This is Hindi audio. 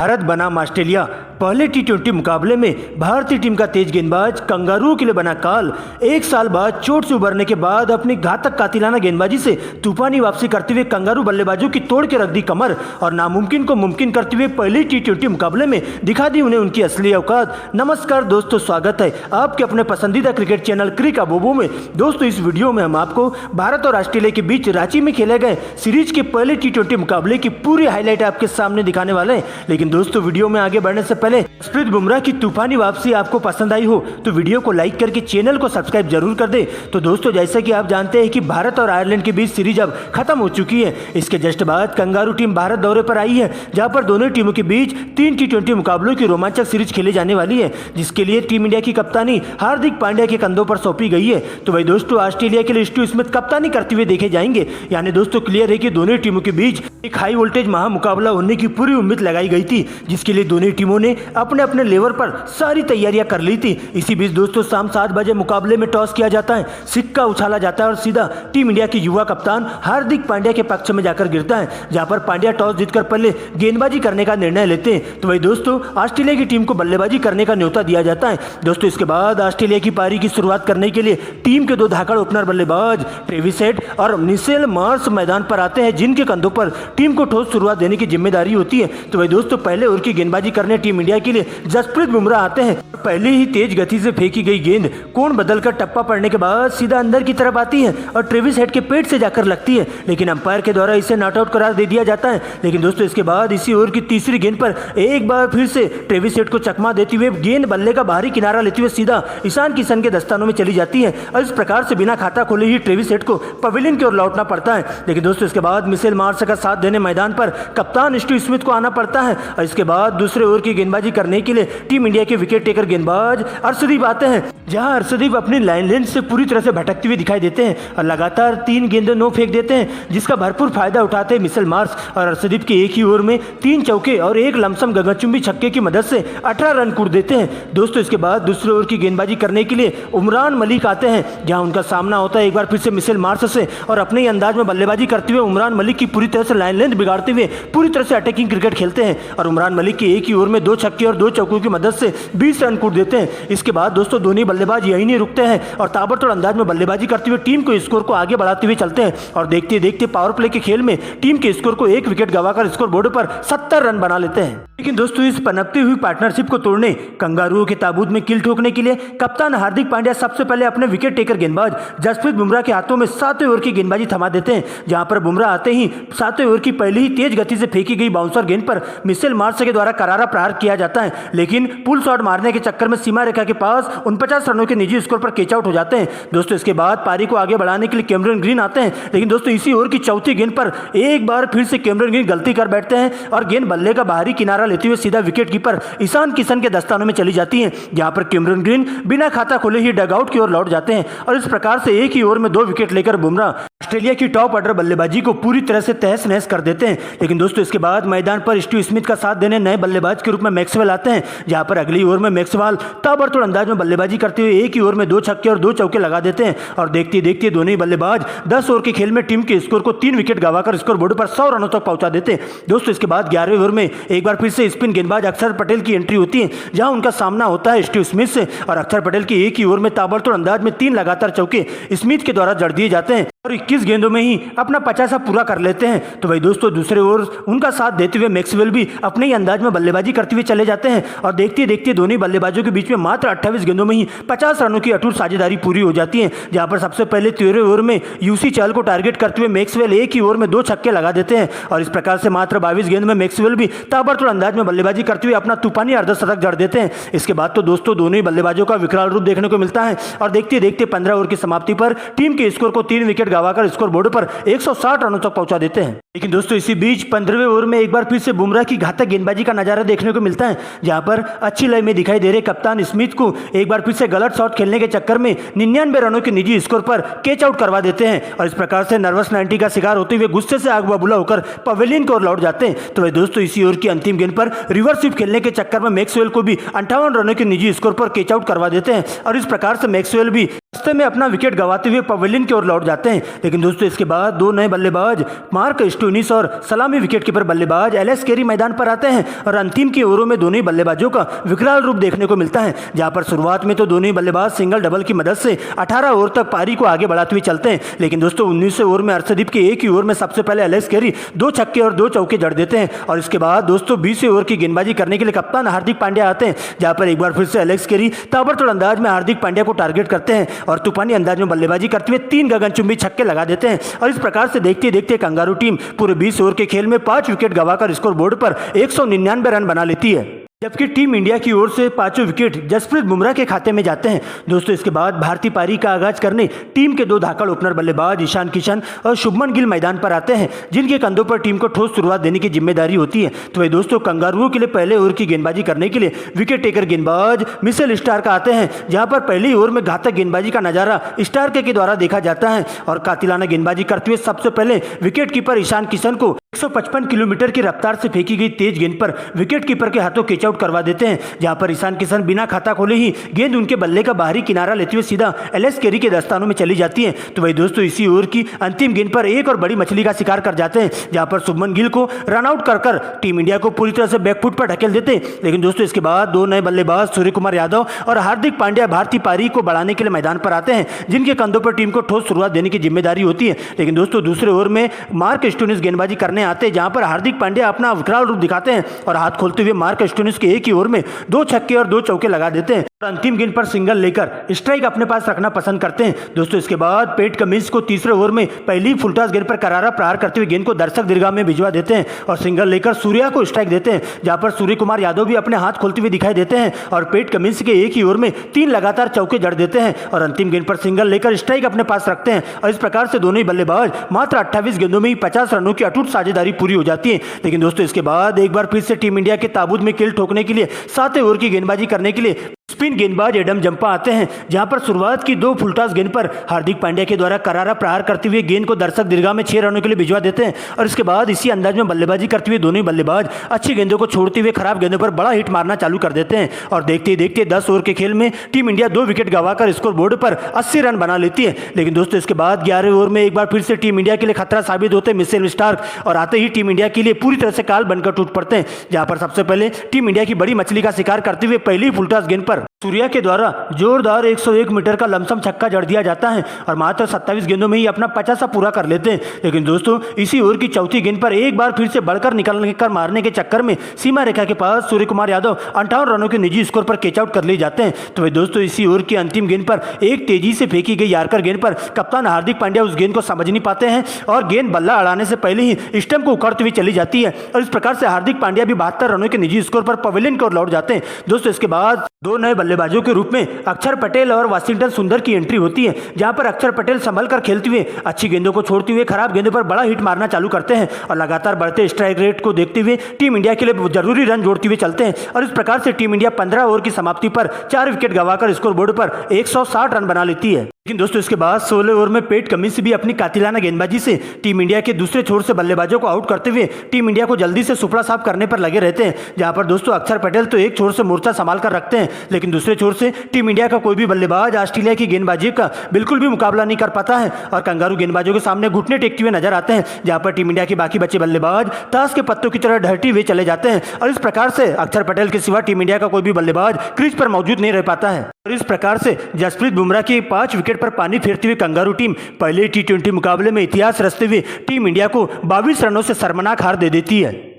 भारत बनाम ऑस्ट्रेलिया। पहले टी20 मुकाबले में भारतीय टीम का तेज गेंदबाज कंगारू के लिए बना काल एक साल बाद चोट से उबरने के बाद अपनी घातक कातिलाना गेंदबाजी से तूफानी वापसी करते हुए कंगारू बल्लेबाजों की तोड़ के रख दी कमर और नामुमकिन को मुमकिन करते हुए पहले टी20 मुकाबले में दिखा दी उन्हें उनकी असली औकात। नमस्कार दोस्तों, स्वागत है आपके अपने पसंदीदा क्रिकेट चैनल क्रिक अबोबो में। दोस्तों, इस वीडियो में हम आपको भारत और ऑस्ट्रेलिया के बीच रांची में खेले गए सीरीज के पहले टी20 मुकाबले की पूरी हाईलाइट आपके सामने दिखाने वाले हैं। लेकिन दोस्तों, वीडियो में आगे बढ़ने से पहले जसप्रीत बुमराह की तूफानी वापसी आपको पसंद आई हो तो वीडियो को लाइक करके चैनल को सब्सक्राइब जरूर कर दे। तो दोस्तों, जैसा कि आप जानते हैं कि भारत और आयरलैंड के बीच सीरीज अब खत्म हो चुकी है। इसके जस्ट बाद कंगारू टीम भारत दौरे पर आई है, जहां पर दोनों टीमों के बीच 3 टी20 मुकाबलों की रोमांचक सीरीज खेली जाने वाली है, जिसके लिए टीम इंडिया की कप्तानी हार्दिक पांड्या के कंधों पर सौंपी गई है। तो भाई दोस्तों, ऑस्ट्रेलिया के लिए स्टीव स्मिथ कप्तानी करते हुए देखे जाएंगे। यानी दोस्तों, क्लियर है कि दोनों टीमों के बीच एक हाई वोल्टेज महामुकाबला होने की पूरी उम्मीद लगाई गई थी, जिसके लिए दोनों टीमों ने अपने अपने लेवल पर सारी तैयारियां कर ली थी। इसी बीच दोस्तों, शाम 7 बजे मुकाबले में टॉस किया जाता है, सिक्का उछाला जाता है और सीधा टीम इंडिया के युवा कप्तान हार्दिक पांड्या के पक्ष में जाकर गिरता है, जहां पर पांड्या टॉस जीतकर पहले गेंदबाजी करने का निर्णय लेते हैं। तो वही दोस्तों, ऑस्ट्रेलिया की टीम को बल्लेबाजी करने का न्योता दिया जाता है। दोस्तों, इसके बाद ऑस्ट्रेलिया की पारी की शुरुआत करने के लिए टीम के 2 धाकड़ ओपनर बल्लेबाज ट्रेविस हेड और मिशेल मार्श मैदान पर आते हैं, जिनके कंधों पर टीम को ठोस शुरुआत देने की जिम्मेदारी होती है। तो वही दोस्तों, पहले ओवर की गेंदबाजी करने टीम इंडिया के लिए जसप्रीत बुमराह आते हैं। पहले ही तेज गति से फेंकी गई गेंद कोण बदलकर टप्पा पड़ने के बाद सीधा अंदर की तरफ आती है और ट्रेविस हेड के पेट से जाकर लगती है, लेकिन अंपायर के द्वारा इसे नॉट आउट करार दे दिया जाता है। लेकिन दोस्तों, इसके बाद इसी ओवर की तीसरी गेंद पर एक बार फिर से ट्रेविस हेड को चकमा देते हुए गेंद बल्ले का बाहरी किनारा लेते हुए सीधा ईशान किशन के दस्तानों में चली जाती है और इस प्रकार से बिना खाता खोले ही ट्रेविस हेड को पवेलियन की ओर लौटना पड़ता है। लेकिन दोस्तों, इसके बाद मिशेल मार्श का साथ देने मैदान पर कप्तान स्टीव स्मिथ को आना पड़ता है और इसके बाद दूसरे ओवर की गेंदबाजी करने के लिए टीम इंडिया के विकेट टेकर गेंदबाज अर्शदीप आते हैं, जहां अर्शदीप अपनी लाइन लेंथ से पूरी तरह से भटकते हुए दिखाई देते हैं और लगातार 3 गेंदें नो फेंक देते हैं, जिसका भरपूर फायदा उठाते हैं मिशेल मार्श और अर्शदीप के एक ही ओवर में 3 चौके और एक लमसम गगनचुंबी छक्के की मदद से 18 रन कूट देते हैं। दोस्तों, इसके बाद दूसरे ओवर की गेंदबाजी करने के लिए उमरान मलिक आते हैं, जहां उनका सामना होता है एक बार फिर से मिशेल मार्श से और अपने ही अंदाज में बल्लेबाजी करते हुए उमरान मलिक की पूरी तरह से लाइन लेंथ बिगाड़ते हुए पूरी तरह से अटैकिंग क्रिकेट खेलते हैं और उमरान मलिक के एक ही ओवर में 2 छक्के और 2 चौकों की मदद से 20 रन कूट देते हैं। इसके बाद दोस्तों, दोनों बल्लेबाज यही नहीं रुकते हैं और ताबड़तोड़ अंदाज में बल्लेबाजी करते हुए टीम को स्कोर को आगे बढ़ाते हुए चलते हैं और देखते देखते पावर प्ले के खेल में टीम के स्कोर को 1 विकेट गंवाकर स्कोर बोर्ड पर 70 रन बना लेते हैं। लेकिन दोस्तों, इस पनपती हुई पार्टनरशिप को तोड़ने, कंगारुओं के ताबूत में किल ठोकने के लिए कप्तान हार्दिक पांड्या सबसे पहले अपने विकेट टेकर गेंदबाज जसप्रीत बुमराह के हाथों में 7वें ओवर की गेंदबाजी थमा देते हैं, जहां पर बुमराह आते ही 7वें ओवर की पहली ही तेज गति से फेंकी गई बाउंसर गेंद पर मिशेल मार्श के द्वारा करारा प्रहार किया जाता है, लेकिन पुल शॉट मारने के चक्कर में सीमा रेखा के पास 49 रनों के निजी स्कोर पर कैच आउट हो जाते हैं। दोस्तों, इसके बाद पारी को आगे बढ़ाने के लिए कैमरन ग्रीन आते हैं, लेकिन दोस्तों, इसी ओवर की चौथी गेंद पर एक बार फिर से कैमरन ग्रीन गलती कर बैठते हैं और गेंद बल्ले का बाहरी किनारा लेते हुए सीधा विकेट कीपर ईशान किशन के दस्तानों में चली जाती है, जहां पर कैमरन ग्रीन बिना खाता खोले ही डगआउट की ओर लौट जाते हैं और इस प्रकार से एक ही ओवर में 2 विकेट लेकर बुमराह ऑस्ट्रेलिया की टॉप ऑर्डर बल्लेबाजी को पूरी तरह से तहस नहस कर देते हैं। लेकिन दोस्तों, इसके बाद मैदान पर स्टीव स्मिथ का साथ देने नए बल्लेबाज के रूप में मैक्सवेल आते हैं, जहां पर अगली ओवर में मैक्सवेल ताबड़तोड़ अंदाज में बल्लेबाजी करते हुए एक ही ओवर में 2 छक्के और 2 चौके लगा देते हैं और देखते देखते दोनों ही बल्लेबाज 10 ओवर के खेल में टीम के स्कोर को 3 विकेट गंवाकर स्कोर बोर्ड पर 100 रनों तक पहुंचा देते हैं। दोस्तों, इसके बाद 11वें ओवर में एक बार फिर से स्पिन गेंदबाज अक्षर पटेल की एंट्री होती है, जहां उनका सामना होता है स्टीव स्मिथ से और अक्षर पटेल के एक ही ओवर में ताबड़तोड़ अंदाज में 3 लगातार चौके स्मिथ के द्वारा जड़ दिए जाते हैं और 21 गेंदों में ही अपना 50 पूरा कर लेते हैं। तो भाई दोस्तों, दूसरे ओवर उनका साथ देते हुए मैक्सवेल भी अपने ही अंदाज में बल्लेबाजी करते हुए चले जाते हैं और देखते देखते दोनों बल्लेबाजों के बीच में मात्र 28 गेंदों में ही 50 रनों की अटूट साझेदारी पूरी हो जाती है, जहां पर सबसे पहले 13वें ओवर में यूसी चहल को टारगेट करते हुए मैक्सवेल एक ही ओवर में 2 छक्के लगा देते हैं और इस प्रकार से मात्र 22 गेंद में मैक्सवेल भी ताबड़तोड़ अंदाज में बल्लेबाजी करते हुए अपना तूफानी अर्धशतक जड़ देते हैं। इसके बाद तो दोस्तों, दोनों ही बल्लेबाजों का विकराल रूप देखने को मिलता है और देखते देखते 15 ओवर की समाप्ति पर टीम के स्कोर को 3 विकेट गंवाकर स्कोर बोर्ड पर 160 रनों तक पहुंचा देते हैं। लेकिन दोस्तों, इसी बीच 15वें ओवर में एक बार फिर से बुमराह की घातक गेंदबाजी का नजारा देखने को मिलता है, जहां पर अच्छी लय में दिखाई दे रहे कप्तान स्मिथ को एक बार फिर से गलत शॉट खेलने के चक्कर में 99 रनों के निजी स्कोर पर कैच आउट करवा देते हैं और इस प्रकार से नर्वस 90 का शिकार होते हुए गुस्से से आग बबूला होकर पवेलियन की ओर लौट जाते हैं। तो वह दोस्तों, इसी ओवर की अंतिम गेंद पर रिवर्स स्वीप खेलने के चक्कर में मैक्सवेल को भी 58 रनों के निजी स्कोर पर कैच आउट करवा देते हैं और इस प्रकार से मैक्सवेल भी रास्ते में अपना विकेट गंवाते हुए पवेलियन की ओर लौट जाते हैं। लेकिन दोस्तों इसके बाद दो नए बल्लेबाज मार्क स्टोइनिस और सलामी विकेटकीपर बल्लेबाज एलेक्स कैरी मैदान पर आते हैं और अंतिम के ओवरों में दोनों ही बल्लेबाजों का विकराल रूप देखने को मिलता है, जहां पर शुरुआत में तो दोनों ही बल्लेबाज सिंगल डबल की मदद से 18 ओवर तक पारी को आगे बढ़ाते हुए चलते हैं। लेकिन दोस्तों 19वें ओवर में अर्शदीप के एक ही ओवर में सबसे पहले एलेक्स कैरी 2 छक्के और 2 चौके जड़ देते हैं और इसके बाद दोस्तों 20वें ओवर की गेंदबाजी करने के लिए कप्तान हार्दिक पांड्या आते हैं, जहां पर एक बार फिर से एलेक्स कैरी ताबड़तोड़ अंदाज में हार्दिक पांड्या को टारगेट करते हैं और तूफानी अंदाज में बल्लेबाजी करते हुए 3 गगनचुंबी छक्के लगा देते हैं और इस प्रकार से देखते देखते कंगारू टीम पूरे 20 ओवर के खेल में 5 विकेट गंवाकर स्कोर बोर्ड पर 199 रन बना लेती है, जबकि टीम इंडिया की ओर से 5 विकेट जसप्रीत बुमराह के खाते में जाते हैं। दोस्तों इसके बाद भारतीय पारी का आगाज करने टीम के 2 धाकड़ ओपनर बल्लेबाज ईशान किशन और शुभमन गिल मैदान पर आते हैं, जिनके कंधों पर टीम को ठोस शुरुआत देने की जिम्मेदारी होती है। तो वही दोस्तों कंगारुओं के लिए पहले ओवर की गेंदबाजी करने के लिए विकेट टेकर गेंदबाज मिशेल स्टार्क आते हैं, जहां पर पहली ओवर में घातक गेंदबाजी का नजारा स्टार्क के द्वारा देखा जाता है और कातिलाना गेंदबाजी करते हुए सबसे पहले विकेट कीपर ईशान किशन को 155 किलोमीटर की रफ्तार से फेंकी गई तेज गेंद पर विकेट कीपर के हाथों कैच आउट करवा देते हैं, जहां पर ईशान किशन बिना खाता खोले ही गेंद उनके बल्ले का बाहरी किनारा लेते हुए सीधा एलेक्स कैरी के दस्तानों में चली जाती है। तो वही दोस्तों इसी ओवर की अंतिम गेंद पर एक और बड़ी मछली का शिकार कर जाते हैं, जहां पर शुभमन गिल को रन आउट कर टीम इंडिया को पूरी तरह से बैकफुट पर ढकेल देते हैं। लेकिन दोस्तों इसके बाद 2 नए बल्लेबाज सूर्य कुमार यादव और हार्दिक पांड्या भारतीय पारी को बढ़ाने के लिए मैदान पर आते हैं, जिनके कंधों पर टीम को ठोस शुरुआत देने की जिम्मेदारी होती है। लेकिन दोस्तों दूसरे ओवर में मार्क स्टोइनिस गेंदबाजी करने आते हैं, जहां पर हार्दिक पांड्या अपना विकराल रूप दिखाते हैं और हाथ खोलते हुए मार्क स्टोइनिस के एक ही ओवर में 2 छक्के और 2 चौके लगा देते हैं और अंतिम गेंद पर सिंगल लेकर स्ट्राइक अपने पास रखना पसंद करते हैं। दोस्तों इसके बाद पेट कमिंस को तीसरे ओवर में पहली फुलटॉस गेंद पर करारा प्रहार करते हुए गेंद को दर्शक दीर्घा में भिजवा देते हैं और सिंगल लेकर सूर्या को स्ट्राइक देते हैं, जहां पर सूर्य कुमार यादव भी अपने हाथ खोलते हुए दिखाई देते हैं और पेट कमिंस के एक ही ओवर में 3 लगातार चौके जड़ देते हैं और अंतिम गेंद पर सिंगल लेकर स्ट्राइक अपने पास रखते हैं और इस प्रकार से दोनों ही बल्लेबाज मात्र 28 गेंदों में ही 50 रनों की अटूट साझेदारी पूरी हो जाती है। लेकिन दोस्तों इसके बाद एक बार फिर से टीम इंडिया के ताबूत में किल ठोकने के लिए 7वें ओवर की गेंदबाजी करने के लिए स्पिन गेंदबाज एडम जंपा आते हैं, जहां पर शुरुआत की 2 फुलटॉस गेंद पर हार्दिक पांड्या के द्वारा करारा प्रहार करते हुए गेंद को दर्शक दीर्घा में 6 रनों के लिए भिजवा देते हैं और इसके बाद इसी अंदाज में बल्लेबाजी करते हुए दोनों ही बल्लेबाज अच्छी गेंदों को छोड़ते हुए खराब गेंदों पर बड़ा हिट मारना चालू कर देते हैं और देखते ही देखते 10 ओवर के खेल में टीम इंडिया 2 विकेट गंवाकर स्कोर बोर्ड पर 80 रन बना लेती है। लेकिन दोस्तों इसके बाद 11वें ओवर में एक बार फिर से टीम इंडिया के लिए खतरा साबित होते हैं मिशेल स्टार्क और आते ही टीम इंडिया के लिए पूरी तरह से काल बनकर टूट पड़ते हैं, जहां पर सबसे पहले टीम इंडिया की बड़ी मछली का शिकार करते हुए पहली फुलटॉस गेंद पर सूर्या के द्वारा जोरदार 101 मीटर का लमसम छक्का जड़ दिया जाता है और मात्र 27 गेंदों में ही अपना 50 पूरा कर लेते हैं। लेकिन दोस्तों इसी ओवर की चौथी गेंद पर एक बार फिर से बढ़कर निकलने कर मारने के चक्कर में सीमा रेखा के पास सूर्य कुमार यादव 58 रनों के निजी स्कोर पर कैच आउट कर लिए जाते हैं। तो वही दोस्तों इसी ओवर की अंतिम गेंद पर एक तेजी से फेंकी गई यार्कर गेंद पर कप्तान हार्दिक पांड्या उस गेंद को समझ नहीं पाते हैं और गेंद बल्ला अड़ाने से पहले ही स्टंप को उखड़ती हुई चली जाती है और इस प्रकार से हार्दिक पांड्या भी 72 रनों के निजी स्कोर पर पवेलियन की ओर लौट जाते हैं। दोस्तों इसके बाद 2 नए बल्लेबाजों के रूप में अक्षर पटेल और वाशिंगटन सुंदर की एंट्री होती है, जहां पर अक्षर पटेल संभल कर खेलते हुए अच्छी गेंदों को छोड़ते हुए खराब गेंदों पर बड़ा हिट मारना चालू करते हैं और लगातार बढ़ते स्ट्राइक रेट को देखते हुए टीम इंडिया के लिए जरूरी रन जोड़ते हुए चलते हैं और इस प्रकार से टीम इंडिया 15 ओवर की समाप्ति पर 4 विकेट गंवाकर स्कोर बोर्ड पर 160 रन बना लेती है। लेकिन दोस्तों इसके बाद 16 ओवर में पेट कमिंस भी अपनी कातिलाना गेंदबाजी से टीम इंडिया के दूसरे छोर से बल्लेबाजों को आउट करते हुए टीम इंडिया को जल्दी से सुपड़ा साफ करने पर लगे रहते हैं, जहां पर दोस्तों अक्षर पटेल तो एक छोर से मोर्चा संभाल कर रखते हैं, लेकिन दूसरे छोर से टीम इंडिया का कोई भी बल्लेबाज ऑस्ट्रेलिया की गेंदबाजी का बिल्कुल भी मुकाबला नहीं कर पाता है और कंगारू गेंदबाजों के सामने घुटने टेकते हुए नजर आते हैं, जहां पर टीम इंडिया के बाकी बचे बल्लेबाज ताश के पत्तों की तरह ढहते हुए चले जाते हैं और इस प्रकार से अक्षर पटेल के सिवा टीम इंडिया का कोई भी बल्लेबाज क्रीज पर मौजूद नहीं रह पाता है और इस प्रकार से जसप्रीत बुमराह की 5 विकेट पर पानी फेरते हुए कंगारू टीम पहले T20 मुकाबले में इतिहास रचते हुए टीम इंडिया को 22 रनों से शर्मनाक हार दे देती है।